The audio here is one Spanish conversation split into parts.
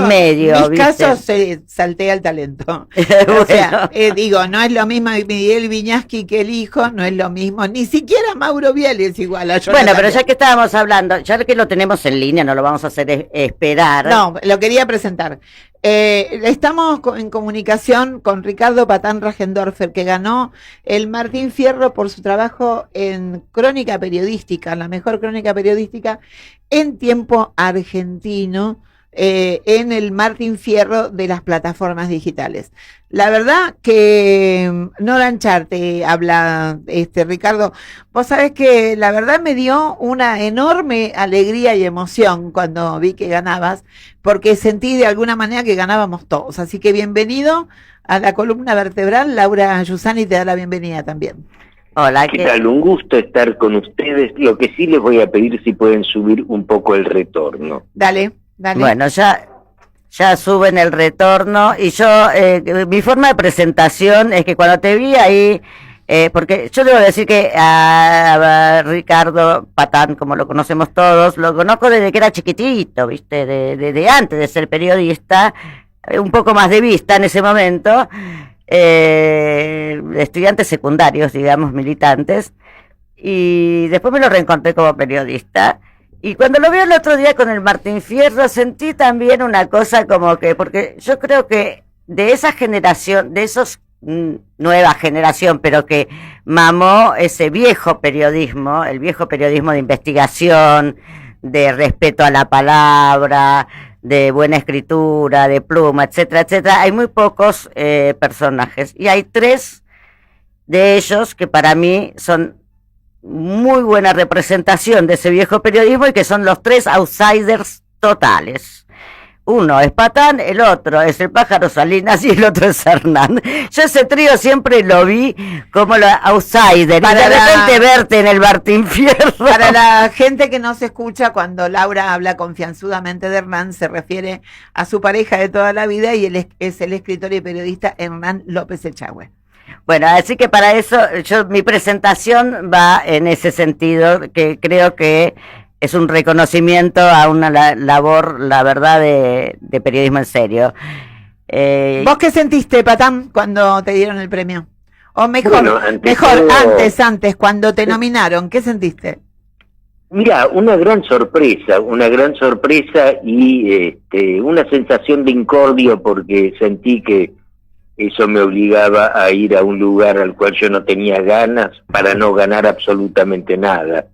medio, mis casos se saltea el talento. Bueno. O sea, digo, no es lo mismo Miguel Viñaski que el hijo, no es lo mismo, ni siquiera Mauro Viale es igual a Jonathan. Bueno, pero ya que estábamos hablando, ya que lo tenemos en línea, no lo vamos a hacer esperar. No, lo quería presentar. Estamos en comunicación con Ricardo Patán Rajendorfer, que ganó el Martín Fierro por su trabajo en crónica periodística, la mejor crónica periodística en tiempo argentino, en el Martín Fierro de las plataformas digitales. La verdad que Nora Ancharte habla, Ricardo, vos sabés que la verdad me dio una enorme alegría y emoción cuando vi que ganabas, porque sentí de alguna manera que ganábamos todos. Así que bienvenido a la columna vertebral. Laura Yusani te da la bienvenida también. Hola, ¿qué tal? Un gusto estar con ustedes. Lo que sí les voy a pedir si pueden subir un poco el retorno. Dale. Bueno, ya suben el retorno y yo, mi forma de presentación es que cuando te vi ahí, porque yo debo decir que a Ricardo Patán, como lo conocemos todos, lo conozco desde que era chiquitito, ¿viste? De antes de ser periodista, un poco más de vista en ese momento, estudiantes secundarios, digamos, militantes, y después me lo reencontré como periodista. Y cuando lo vi el otro día con el Martín Fierro, sentí también una cosa como que, porque yo creo que de esa generación, de esos nueva generación, pero que mamó ese viejo periodismo, el viejo periodismo de investigación, de respeto a la palabra, de buena escritura, de pluma, etcétera, etcétera, hay muy pocos personajes. Y hay 3 de ellos que para mí son muy buena representación de ese viejo periodismo y que son los 3 outsiders totales. Uno es Patán, el otro es el Pájaro Salinas y el otro es Hernán. Yo ese trío siempre lo vi como los outsiders. Y de repente verte en el Martín Fierro. Para la gente que no se escucha, cuando Laura habla confianzudamente de Hernán, se refiere a su pareja de toda la vida y él es el escritor y periodista Hernán López Echagüe. Bueno, así que para eso mi presentación va en ese sentido, que creo que es un reconocimiento a una labor, la verdad, de periodismo en serio. ¿Vos qué sentiste, Patán, cuando te dieron el premio? O mejor, bueno, antes, cuando te nominaron, ¿qué sentiste? Mira, una gran sorpresa y una sensación de incordio, porque sentí que eso me obligaba a ir a un lugar al cual yo no tenía ganas para no ganar absolutamente nada.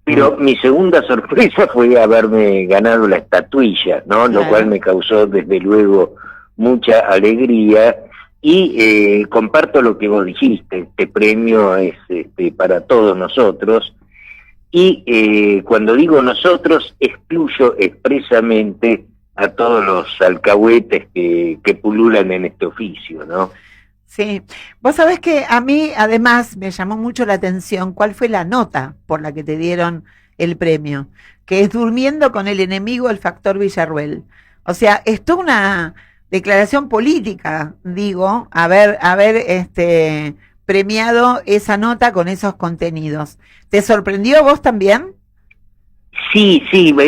Pero mi segunda sorpresa fue haberme ganado la estatuilla, ¿no? Lo cual me causó desde luego mucha alegría y comparto lo que vos dijiste, este premio es para todos nosotros y cuando digo nosotros excluyo expresamente a todos los alcahuetes que pululan en este oficio, ¿no? Sí, vos sabés que a mí además me llamó mucho la atención cuál fue la nota por la que te dieron el premio, que es Durmiendo con el enemigo, el factor Villarruel. O sea, es toda una declaración política, digo, haber premiado esa nota con esos contenidos. ¿Te sorprendió vos también? Sí,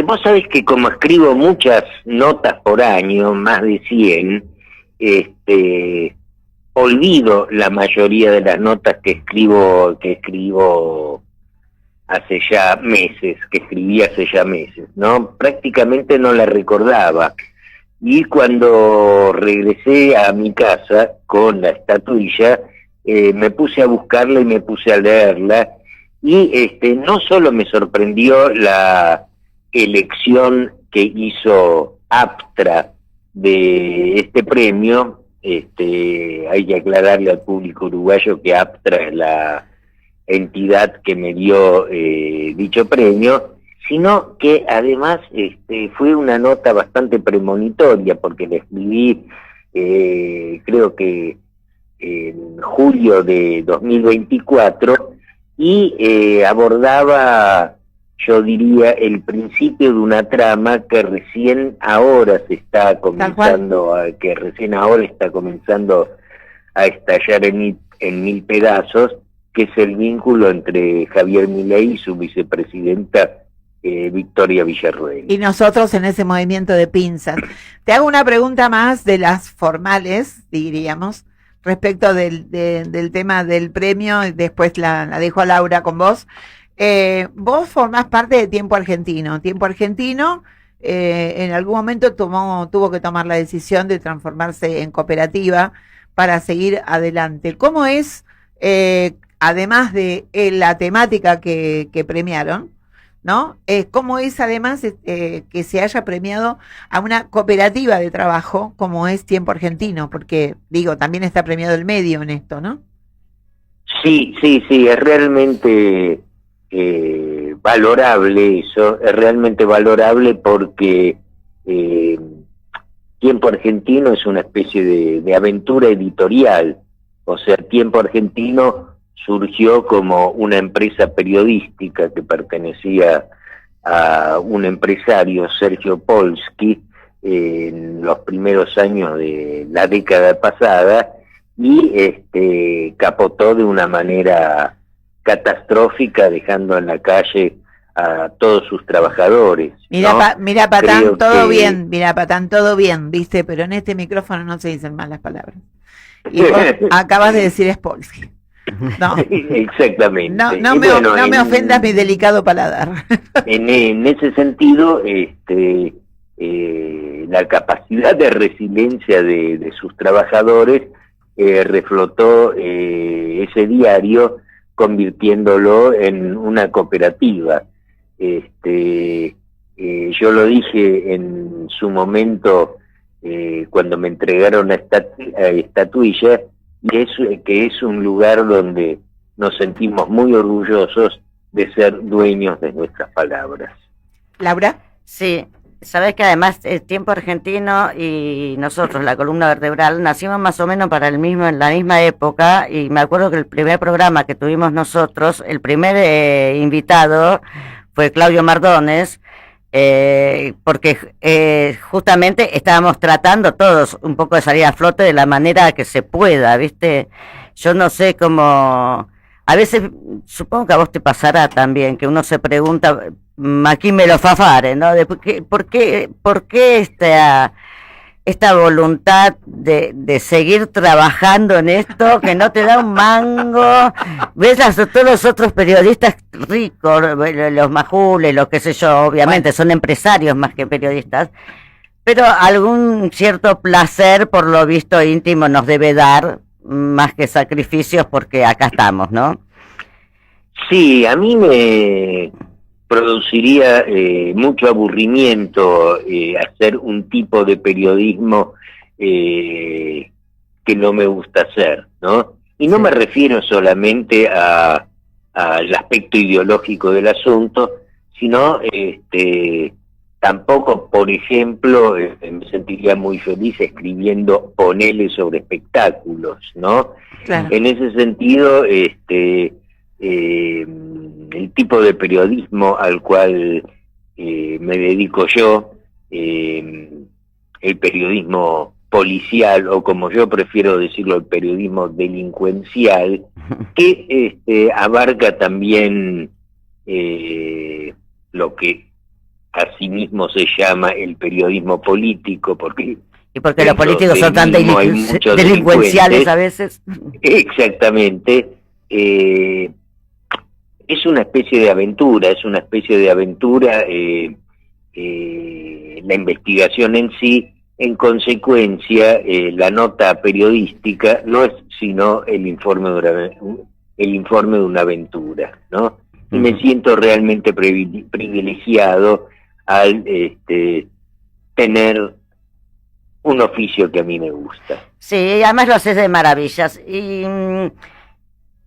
vos sabés que como escribo muchas notas por año, más de 100, olvido la mayoría de las notas que escribo hace ya meses, que escribí hace ya meses, ¿no? Prácticamente no la recordaba. Y cuando regresé a mi casa con la estatuilla, me puse a buscarla y me puse a leerla, y no solo me sorprendió la elección que hizo Aptra de este premio, hay que aclararle al público uruguayo que Aptra es la entidad que me dio dicho premio, sino que además fue una nota bastante premonitoria, porque la escribí creo que en julio de 2024, y abordaba, yo diría, el principio de una trama que recién ahora está comenzando a estallar en mil pedazos, que es el vínculo entre Javier Milei y su vicepresidenta Victoria Villarruel. Y nosotros en ese movimiento de pinzas. Te hago una pregunta más de las formales, diríamos, respecto del tema del premio, y después la dejo a Laura con vos. Vos formás parte de Tiempo Argentino. Tiempo Argentino en algún momento tuvo que tomar la decisión de transformarse en cooperativa para seguir adelante. ¿Cómo es, además de la temática que premiaron, ¿no? ¿Cómo es además que se haya premiado a una cooperativa de trabajo como es Tiempo Argentino? Porque, digo, también está premiado el medio en esto, ¿no? Sí, es realmente valorable eso, es realmente valorable porque Tiempo Argentino es una especie de aventura editorial, o sea, Tiempo Argentino surgió como una empresa periodística que pertenecía a un empresario, Sergio Polsky, en los primeros años de la década pasada, y capotó de una manera catastrófica, dejando en la calle a todos sus trabajadores. Mira, ¿no? mira Patán, todo bien, mira Patán, todo bien, viste, pero en este micrófono no se dicen malas palabras. Y vos acabas de decir Polsky. No, exactamente. No me ofendas mi delicado paladar. En ese sentido, la capacidad de resiliencia de sus trabajadores reflotó ese diario, convirtiéndolo en una cooperativa. Yo lo dije en su momento cuando me entregaron la estatuilla, y que es un lugar donde nos sentimos muy orgullosos de ser dueños de nuestras palabras. ¿Laura? Sí, sabés que además el Tiempo Argentino y nosotros, la Columna Vertebral, nacimos más o menos en la misma época, y me acuerdo que el primer programa que tuvimos nosotros, el primer invitado fue Claudio Mardones, porque justamente estábamos tratando todos un poco de salir a flote de la manera que se pueda, ¿viste? Yo no sé cómo... A veces, supongo que a vos te pasará también, que uno se pregunta, aquí me lo fa fare, ¿no? ¿Por qué esta voluntad de seguir trabajando en esto que no te da un mango? Ves todos los otros periodistas ricos, los majules, los qué sé yo, obviamente son empresarios más que periodistas, pero algún cierto placer, por lo visto íntimo, nos debe dar, más que sacrificios, porque acá estamos, ¿no? Sí, a mí me produciría mucho aburrimiento hacer un tipo de periodismo que no me gusta hacer, ¿no? Y no me refiero solamente al aspecto ideológico del asunto, sino tampoco, por ejemplo, me sentiría muy feliz escribiendo ponele sobre espectáculos, ¿no? Claro. En ese sentido, el tipo de periodismo al cual me dedico yo, el periodismo policial, o como yo prefiero decirlo, el periodismo delincuencial, que abarca también lo que asimismo se llama el periodismo político, porque los políticos son tan delincuenciales a veces. Exactamente. Es una especie de aventura, la investigación en sí. En consecuencia, la nota periodística no es sino el informe de una aventura, ¿no? Y me siento realmente privilegiado al tener un oficio que a mí me gusta. Sí, además lo haces de maravillas. Y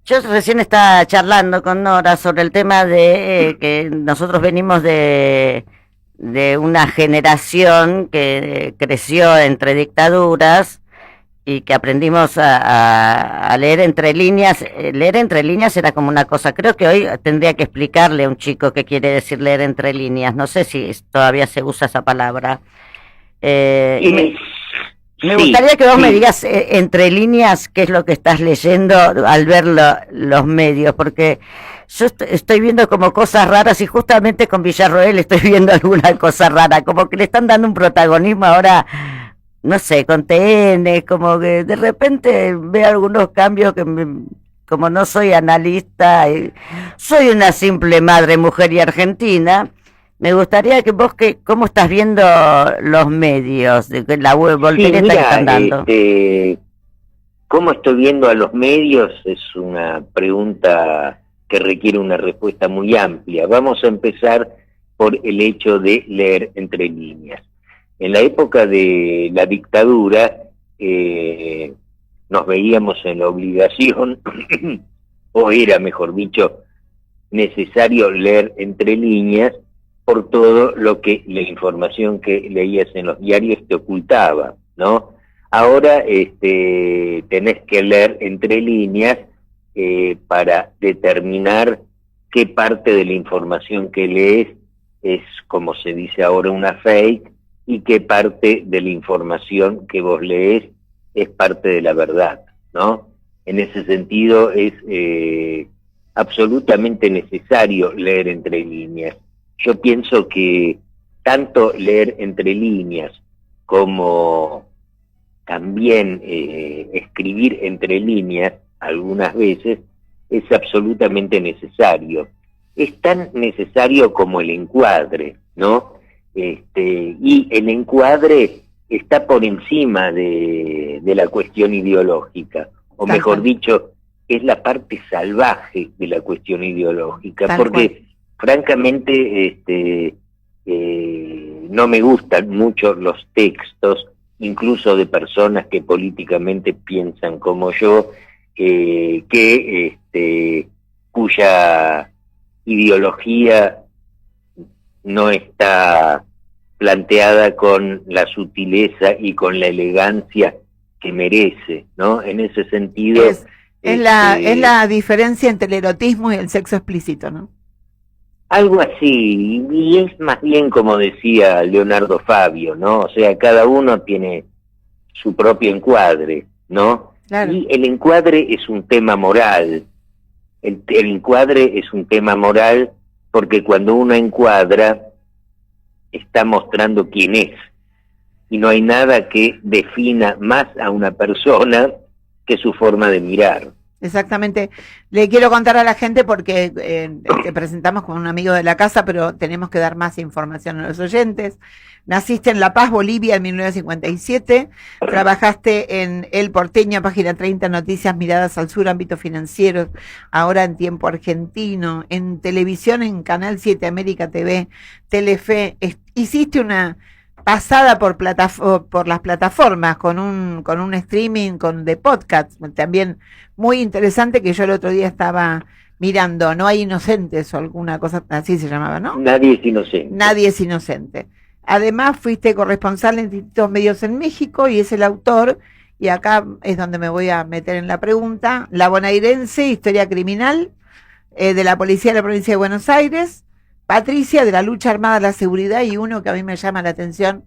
yo recién estaba charlando con Nora sobre el tema de que nosotros venimos de una generación que creció entre dictaduras y que aprendimos a leer entre líneas. Leer entre líneas era como una cosa. Creo que hoy tendría que explicarle a un chico qué quiere decir leer entre líneas. No sé si todavía se usa esa palabra. Me gustaría que vos me digas entre líneas qué es lo que estás leyendo al ver los medios, porque yo estoy viendo como cosas raras y justamente con Villarroel estoy viendo alguna cosa rara, como que le están dando un protagonismo ahora, no sé, con TN, como que de repente veo algunos cambios como no soy analista, soy una simple madre, mujer y argentina. Me gustaría que vos, ¿cómo estás viendo los medios, de la voltereta que están dando? ¿Cómo estoy viendo a los medios? Es una pregunta que requiere una respuesta muy amplia. Vamos a empezar por el hecho de leer entre líneas. En la época de la dictadura nos veíamos en la obligación, o era, mejor dicho, necesario leer entre líneas por todo lo que la información que leías en los diarios te ocultaba, ¿no? Ahora tenés que leer entre líneas para determinar qué parte de la información que lees es, como se dice ahora, una fake, y qué parte de la información que vos lees es parte de la verdad, ¿no? En ese sentido es absolutamente necesario leer entre líneas. Yo pienso que tanto leer entre líneas como también escribir entre líneas algunas veces es absolutamente necesario. Es tan necesario como el encuadre, ¿no? Y el encuadre está por encima de la cuestión ideológica, o mejor dicho, es la parte salvaje de la cuestión ideológica, porque francamente no me gustan mucho los textos, incluso de personas que políticamente piensan como yo, cuya ideología no está planteada con la sutileza y con la elegancia que merece, ¿no? En ese sentido... Es la diferencia entre el erotismo y el sexo explícito, ¿no? Algo así, y es más bien como decía Leonardo Fabio, ¿no? O sea, cada uno tiene su propio encuadre, ¿no? Claro. Y el encuadre es un tema moral. El encuadre es un tema moral porque cuando uno encuadra está mostrando quién es. Y no hay nada que defina más a una persona que su forma de mirar. Exactamente. Le quiero contar a la gente porque te presentamos como un amigo de la casa, pero tenemos que dar más información a los oyentes. Naciste en La Paz, Bolivia, en 1957. Trabajaste en El Porteño, página 30, Noticias Miradas al Sur, ámbito financiero, ahora en Tiempo Argentino. En televisión, en Canal 7 América TV, Telefe. Hiciste una pasada por las plataformas con un streaming de podcast también muy interesante, que yo el otro día estaba mirando. No hay inocentes o alguna cosa así se llamaba, ¿no? Nadie es inocente. Nadie es inocente. Además fuiste corresponsal en distintos medios en México y es el autor, y acá es donde me voy a meter en la pregunta, La Bonaerense, historia criminal de la policía de la provincia de Buenos Aires, Patricia, de la lucha armada a la seguridad, y uno que a mí me llama la atención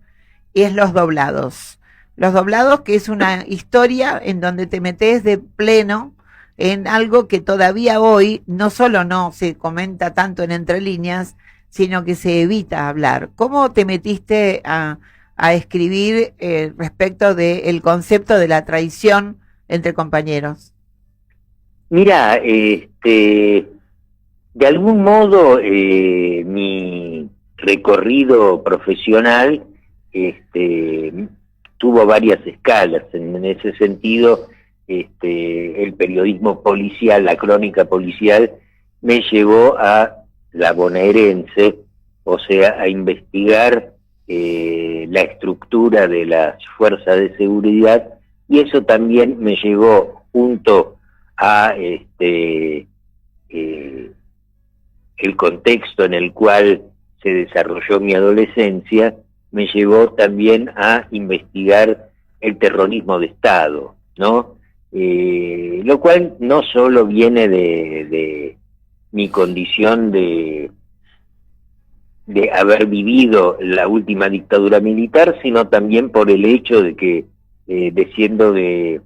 y es Los Doblados. Los Doblados, que es una historia en donde te metes de pleno en algo que todavía hoy no solo no se comenta tanto en entre líneas, sino que se evita hablar. ¿Cómo te metiste a escribir respecto del concepto de la traición entre compañeros? Mira, de algún modo mi recorrido profesional tuvo varias escalas. En ese sentido, el periodismo policial, la crónica policial, me llevó a La Bonaerense, o sea, a investigar la estructura de las fuerzas de seguridad, y eso también me llevó, junto a el contexto en el cual se desarrolló mi adolescencia, me llevó también a investigar el terrorismo de Estado, ¿no? Lo cual no solo viene de mi condición de haber vivido la última dictadura militar, sino también por el hecho de que, siendo de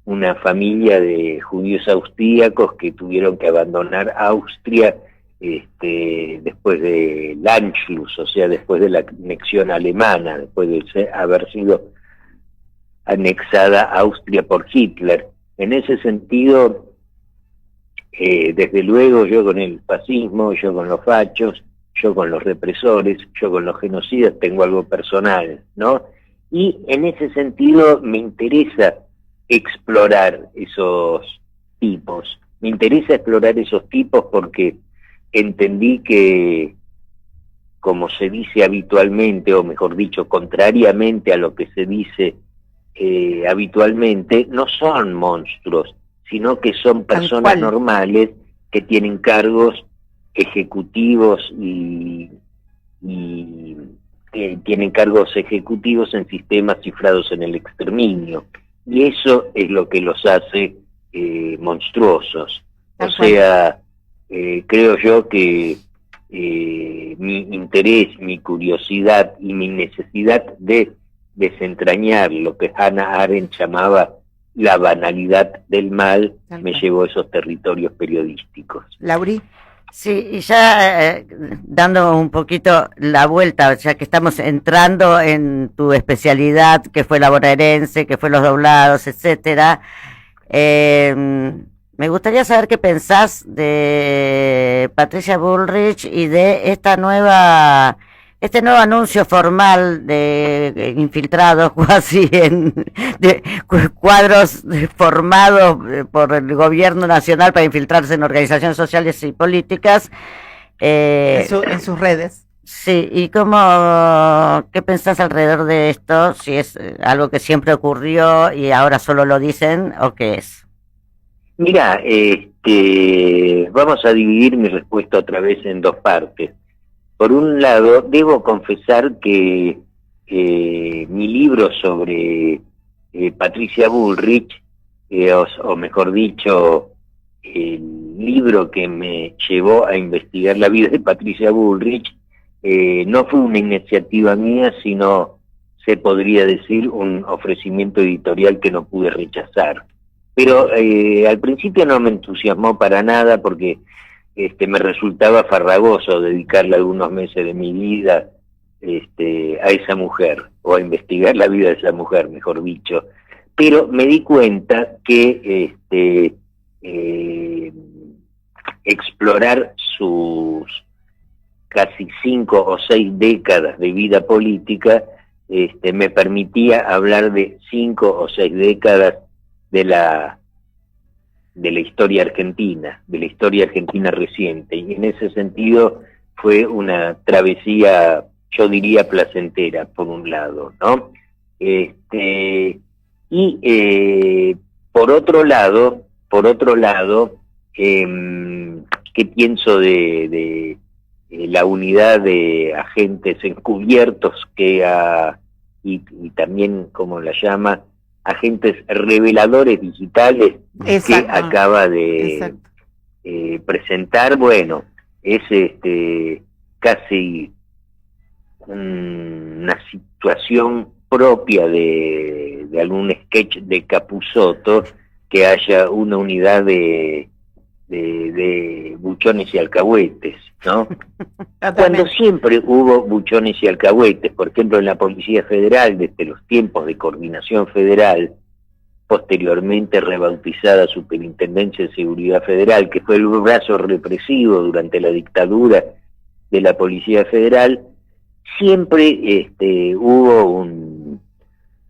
una familia de judíos austríacos que tuvieron que abandonar Austria después del Anschluss, o sea, después de la anexión alemana, después de haber sido anexada Austria por Hitler. En ese sentido, desde luego yo con el fascismo, yo con los fachos, yo con los represores, yo con los genocidas tengo algo personal, ¿no? Y en ese sentido me interesa explorar esos tipos. Me interesa explorar esos tipos porque entendí que, como se dice habitualmente, o mejor dicho, contrariamente a lo que se dice habitualmente, no son monstruos, sino que son personas normales que tienen cargos ejecutivos y que tienen cargos ejecutivos en sistemas cifrados en el exterminio. Y eso es lo que los hace monstruosos. O sea, creo yo que mi interés, mi curiosidad y mi necesidad de desentrañar lo que Hannah Arendt llamaba la banalidad del mal me llevó a esos territorios periodísticos. Lauri. Sí, y ya dando un poquito la vuelta, ya que estamos entrando en tu especialidad, que fue la bonaerense, que fue los doblados, etcétera, me gustaría saber qué pensás de Patricia Bullrich y de este nuevo anuncio formal de infiltrados casi de cuadros formados por el gobierno nacional para infiltrarse en organizaciones sociales y políticas. En sus redes. Sí, y ¿qué pensás alrededor de esto? Si es algo que siempre ocurrió y ahora solo lo dicen, o qué es. Mira, vamos a dividir mi respuesta otra vez en dos partes. Por un lado, debo confesar que mi libro sobre Patricia Bullrich, o mejor dicho, el libro que me llevó a investigar la vida de Patricia Bullrich, no fue una iniciativa mía, sino, se podría decir, un ofrecimiento editorial que no pude rechazar. Pero al principio no me entusiasmó para nada porque me resultaba farragoso dedicarle algunos meses de mi vida a esa mujer, o a investigar la vida de esa mujer, mejor dicho. Pero me di cuenta que explorar sus casi 5 o 6 décadas de vida política me permitía hablar de 5 o 6 décadas de la historia argentina, reciente, y en ese sentido fue una travesía, yo diría, placentera, por un lado, ¿no? Por otro lado, ¿qué pienso de la unidad de agentes encubiertos y también, como la llama, agentes reveladores digitales? Exacto. Que acaba de presentar? Bueno, es casi una situación propia de algún sketch de Capusotto, que haya una unidad de buchones y alcahuetes, ¿no? Cuando siempre hubo buchones y alcahuetes, por ejemplo en la Policía Federal, desde los tiempos de Coordinación Federal, posteriormente rebautizada Superintendencia de Seguridad Federal, que fue el brazo represivo durante la dictadura de la Policía Federal, siempre hubo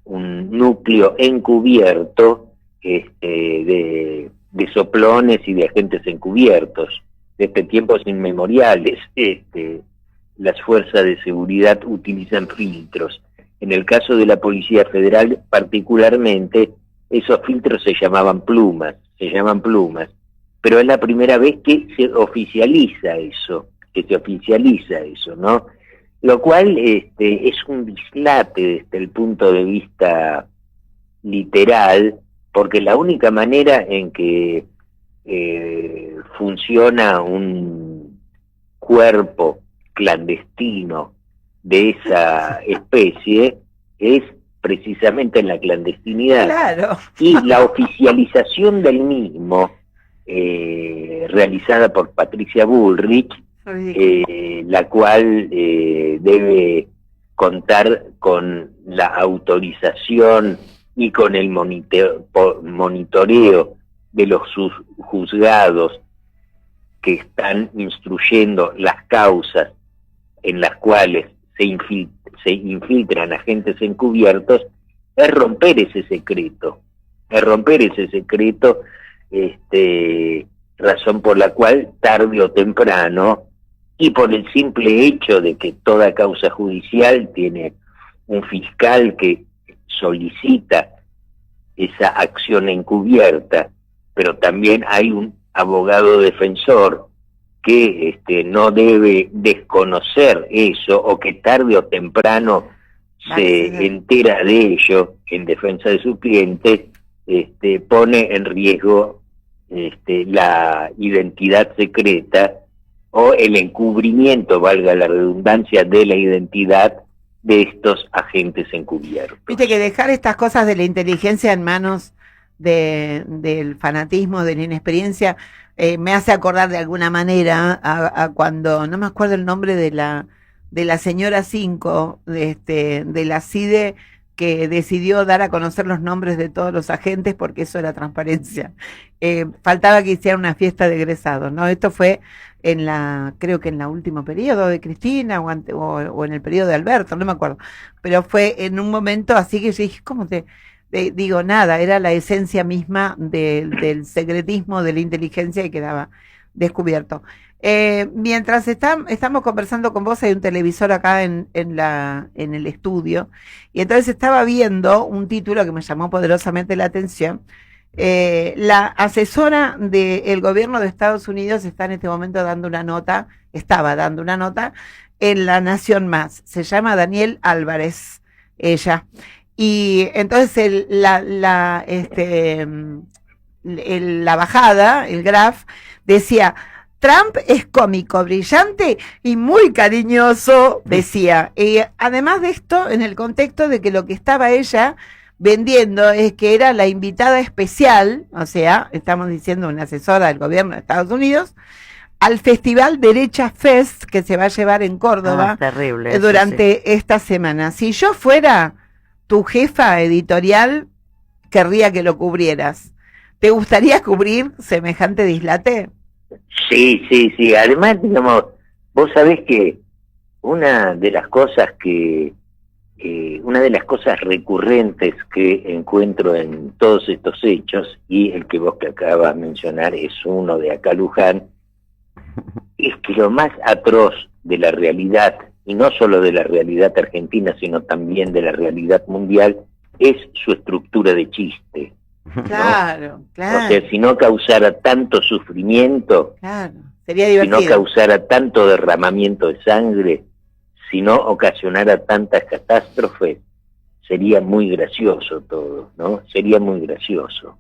un núcleo encubierto de soplones y de agentes encubiertos. Desde tiempos inmemoriales las fuerzas de seguridad utilizan filtros. En el caso de la Policía Federal particularmente, esos filtros se llaman plumas, pero es la primera vez que se oficializa eso, ¿no? Lo cual es un dislate desde el punto de vista literal, porque la única manera en que funciona un cuerpo clandestino de esa especie es precisamente en la clandestinidad. Claro. Y la oficialización del mismo, realizada por Patricia Bullrich, la cual debe contar con la autorización y con el monitoreo de los juzgados que están instruyendo las causas en las cuales se infiltran agentes encubiertos, es romper ese secreto, razón por la cual tarde o temprano, y por el simple hecho de que toda causa judicial tiene un fiscal que solicita esa acción encubierta, pero también hay un abogado defensor que no debe desconocer eso, o que tarde o temprano se entera de ello en defensa de su cliente, pone en riesgo la identidad secreta o el encubrimiento, valga la redundancia, de la identidad de estos agentes encubiertos. Viste que dejar estas cosas de la inteligencia en manos del fanatismo, de la inexperiencia, me hace acordar de alguna manera a cuando, no me acuerdo el nombre de la señora 5 de la CIDE, que decidió dar a conocer los nombres de todos los agentes porque eso era transparencia. Faltaba que hiciera una fiesta de egresados, ¿no? Esto fue creo que en la último periodo de Cristina o en el periodo de Alberto, no me acuerdo, pero fue en un momento así que yo dije, ¿cómo digo, nada, era la esencia misma del secretismo, de la inteligencia que quedaba descubierto. Mientras estamos conversando con vos, hay un televisor acá en el estudio, y entonces estaba viendo un título que me llamó poderosamente la atención. La asesora del gobierno de Estados Unidos está en este momento estaba dando una nota en La Nación Más. Se llama Daniel Álvarez, ella. Y entonces la bajada, el graph, decía: Trump es cómico, brillante y muy cariñoso, decía. Y además de esto, en el contexto de que lo que estaba ella vendiendo es que era la invitada especial, o sea, estamos diciendo una asesora del gobierno de Estados Unidos, al Festival Derecha Fest que se va a llevar en Córdoba terrible, durante esta semana. Si yo fuera tu jefa editorial, querría que lo cubrieras. ¿Te gustaría cubrir semejante dislate? Sí. Además, digamos, vos sabés que una de las cosas recurrentes que encuentro en todos estos hechos, y el que vos que acabas de mencionar es uno de acá Luján, es que lo más atroz de la realidad, y no solo de la realidad argentina, sino también de la realidad mundial, es su estructura de chiste. Claro, claro. O sea, si no causara tanto sufrimiento, claro, sería divertido. si no causara tanto derramamiento de sangre, si no ocasionara tantas catástrofes, sería muy gracioso todo, ¿no? Sería muy gracioso.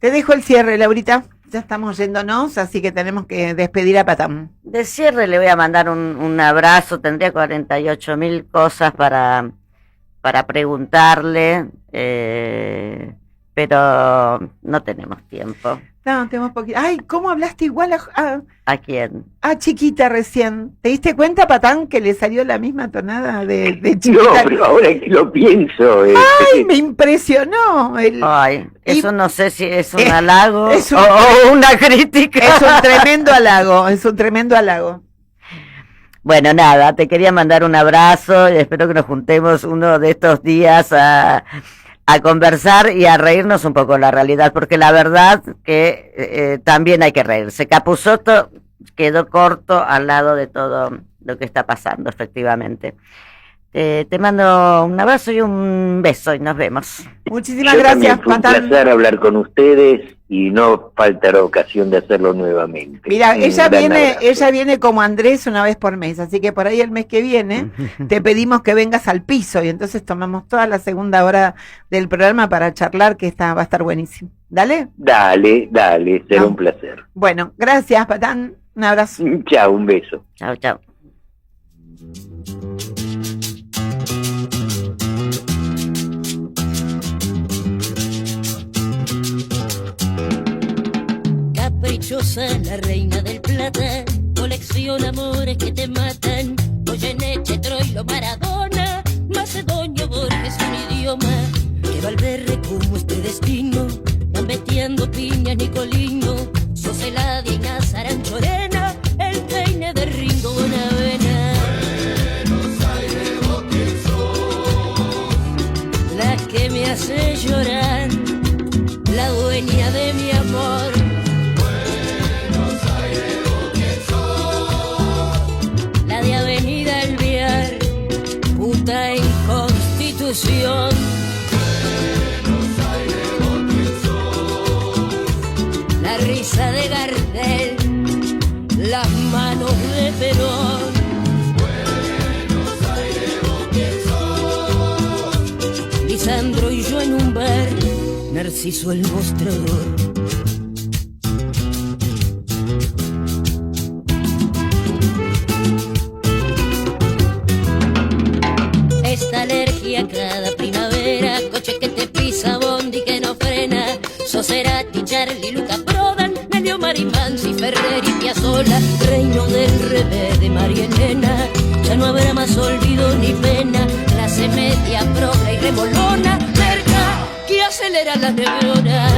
Te dejo el cierre, Laurita. Ya estamos yéndonos, así que tenemos que despedir a Patán. De cierre le voy a mandar un abrazo. Tendría 48.000 cosas para preguntarle, pero no tenemos tiempo. No, tenemos poquito. Ay, ¿cómo hablaste igual ¿A quién? a Chiquita recién? ¿Te diste cuenta, Patán, que le salió la misma tonada de Chiquita? No, pero ahora que lo pienso... ¡Ay, me impresionó! Ay, eso no sé si es un halago o una crítica. Es un tremendo halago. Bueno, nada, te quería mandar un abrazo y espero que nos juntemos uno de estos días a conversar y a reírnos un poco de la realidad, porque la verdad que también hay que reírse. Capusotto quedó corto al lado de todo lo que está pasando, efectivamente. Te mando un abrazo y un beso y nos vemos. Muchísimas gracias, Fue un Patán. placer hablar con ustedes y no faltará ocasión de hacerlo nuevamente. Mira, ella viene como Andrés una vez por mes, así que por ahí el mes que viene te pedimos que vengas al piso y entonces tomamos toda la segunda hora del programa para charlar, que va a estar buenísimo. ¿Dale? Dale, será un placer. Bueno, gracias, Patán. Un abrazo. Chao, un beso. Chao. orgullosa, la reina del plata, colecciona amores que te matan. Goyeneche, Troilo, Maradona, Macedonio, Borges, un idioma. Que Valverde como este destino, gambeteando Piña, Nicolino, sos Eladia y Nazaranchorena, el peine de Ringo Bonavena. Buenos Aires, vos quién sos, La que me hace llorar, la dueña de mi amor. Buenos Aires, vos quién sos, La de Avenida Alvear, puta en Constitución. Buenos Aires, vos quién sos, La risa de Gardel, las manos de Perón. Buenos Aires, vos quién sos, Lisandro y yo en un bar, Narciso el mostrador. Esta alergia cada primavera, coche que te pisa, bondi que no frena. Soserati, Charlie, Luca Prodan, Nelio Marimansi, Ferrer y Piazzolla, reino del revés de María Elena. Ya no habrá más olvido ni pena, clase media, progre y remolona, merca que acelera las neuronas.